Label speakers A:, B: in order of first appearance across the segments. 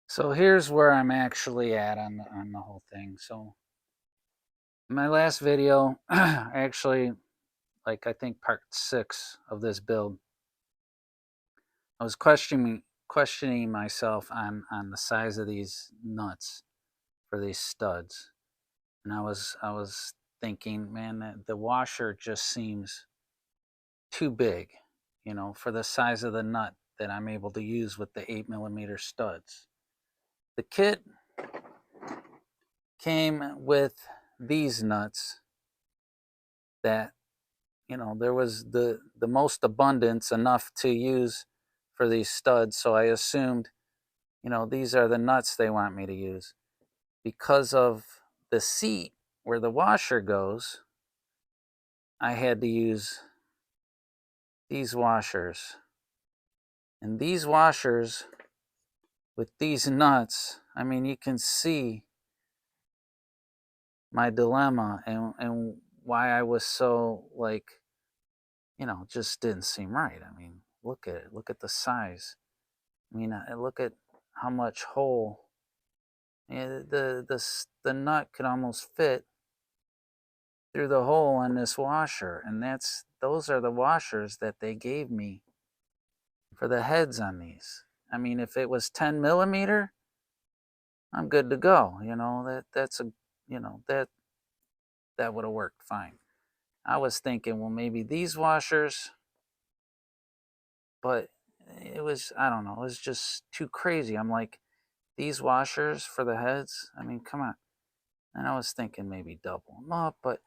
A: So here's where I'm actually at on the whole thing. So in my last video, actually, like I think part 6 of this build, I was questioning myself on the size of these nuts for these studs, and I was thinking, man, that the washer just seems too big, for the size of the nut that I'm able to use with the 8 millimeter studs. The kit came with these nuts that there was the most abundance enough to use for these studs, so I assumed these are the nuts they want me to use. Because of the seat where the washer goes, I had to use these washers, and these washers with these nuts, I mean, you can see my dilemma and why I was so, like, just didn't seem right. I mean, look at it, look at the size. I mean, look at how much hole. Yeah, the nut could almost fit through the hole in this washer, and those are the washers that they gave me for the heads on these. I mean, if it was 10 millimeter, I'm good to go. That's a that would have worked fine. I was thinking, well, maybe these washers, but I don't know, it was just too crazy. I'm like, these washers for the heads, I mean, come on. And I was thinking maybe double them up, but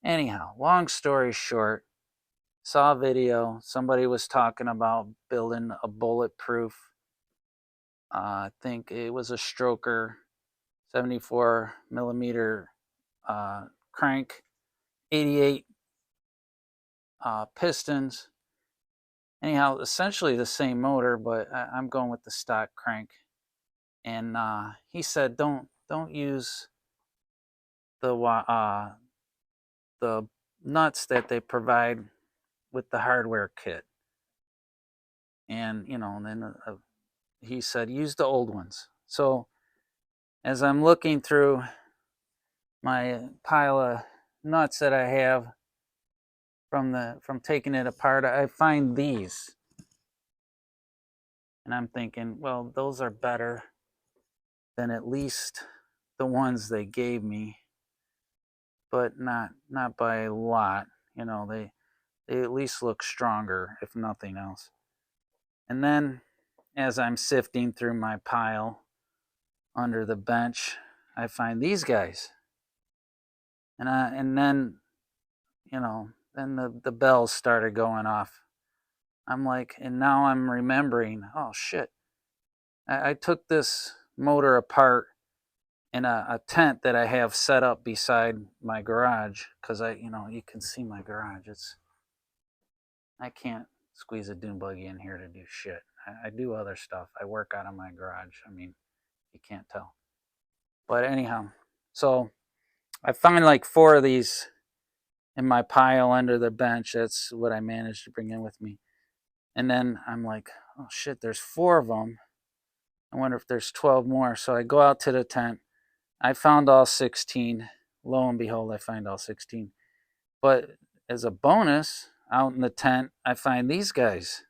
A: anyhow, long story short, saw a video. Somebody was talking about building a bulletproof, I think it was a stroker, 74 millimeter crank, 88 pistons. Anyhow, essentially the same motor, but I'm going with the stock crank. And he said, don't use the the nuts that they provide with the hardware kit. And then he said, use the old ones. So as I'm looking through my pile of nuts that I have from taking it apart, I find these, and I'm thinking, well, those are better than at least the ones they gave me, but not by a lot. They at least look stronger, if nothing else. And then as I'm sifting through my pile under the bench, I find these guys, and then then the bells started going off. I'm like, and now I'm remembering, oh shit, I took this motor apart in a tent that I have set up beside my garage, because you can see my garage. I can't squeeze a dune buggy in here to do shit. I do other stuff. I work out of my garage. I mean, you can't tell. But anyhow, so I find like 4 of these in my pile under the bench. That's what I managed to bring in with me. And then I'm like, oh shit, there's 4 of them. I wonder if there's 12 more. So I go out to the tent. I found all 16. Lo and behold, I find all 16. But as a bonus, out in the tent, I find these guys.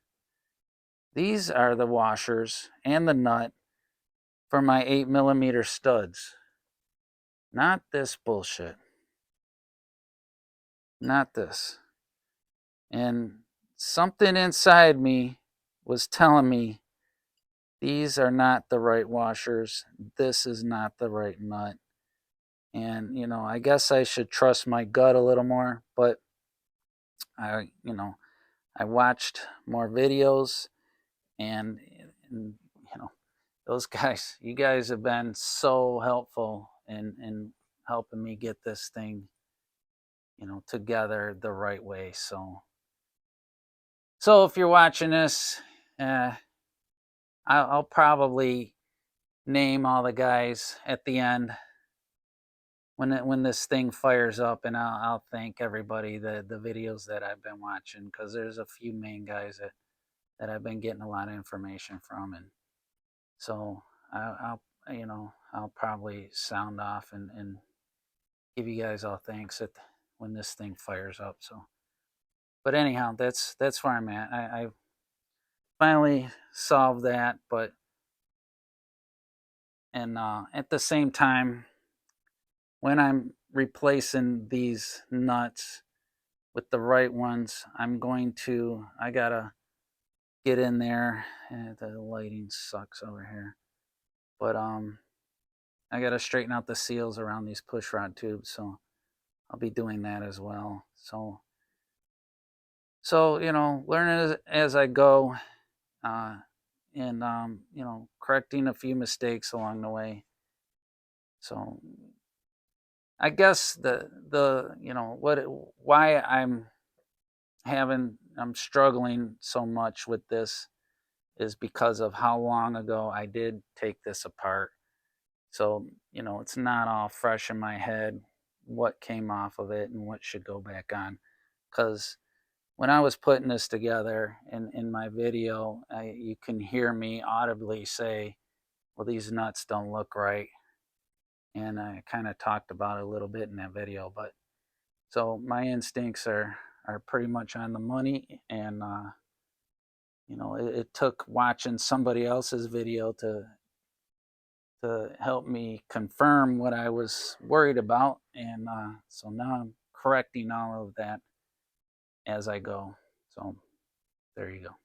A: These are the washers and the nut for my 8 millimeter studs. Not this bullshit. Not this. And something inside me was telling me these are not the right washers. This is not the right nut. And, I guess I should trust my gut a little more, but I watched more videos, and those guys, you guys have been so helpful in helping me get this thing, together the right way. So if you're watching this, uh, I'll probably name all the guys at the end when this thing fires up, and I'll thank everybody, the videos that I've been watching, because there's a few main guys that I've been getting a lot of information from. And so I'll probably sound off and give you guys all thanks when this thing fires up. So, but anyhow, that's where I'm at. I finally solved that, but and at the same time, when I'm replacing these nuts with the right ones, I gotta get in there. The lighting sucks over here, but I gotta straighten out the seals around these push rod tubes, so I'll be doing that as well. So learning as I go, uh, and correcting a few mistakes along the way. So I guess the why I'm struggling so much with this is because of how long ago I did take this apart. So, it's not all fresh in my head what came off of it and what should go back on. Because when I was putting this together in my video, you can hear me audibly say, well, these nuts don't look right. And I kind of talked about it a little bit in that video. But so my instincts are pretty much on the money. And, it took watching somebody else's video to help me confirm what I was worried about. And so now I'm correcting all of that as I go. So there you go.